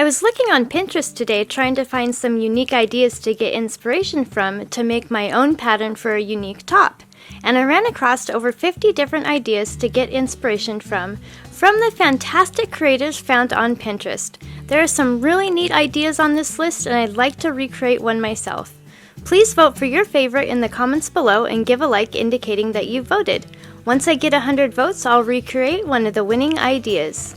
I was looking on Pinterest today trying to find some unique ideas to get inspiration from to make my own pattern for a unique top, and I ran across over 50 different ideas to get inspiration from the fantastic creators found on Pinterest. There are some really neat ideas on this list, and I'd like to recreate one myself. Please vote for your favorite in the comments below and give a like indicating that you voted. Once I get 100 votes, I'll recreate one of the winning ideas.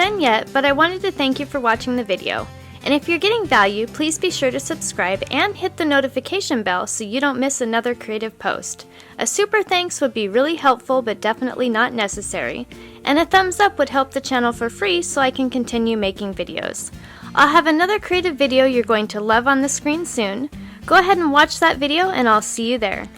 done yet, but I wanted to thank you for watching the video. And if you're getting value, please be sure to subscribe and hit the notification bell so you don't miss another creative post. A super thanks would be really helpful but definitely not necessary. And a thumbs up would help the channel for free so I can continue making videos. I'll have another creative video you're going to love on the screen soon. Go ahead and watch that video and I'll see you there.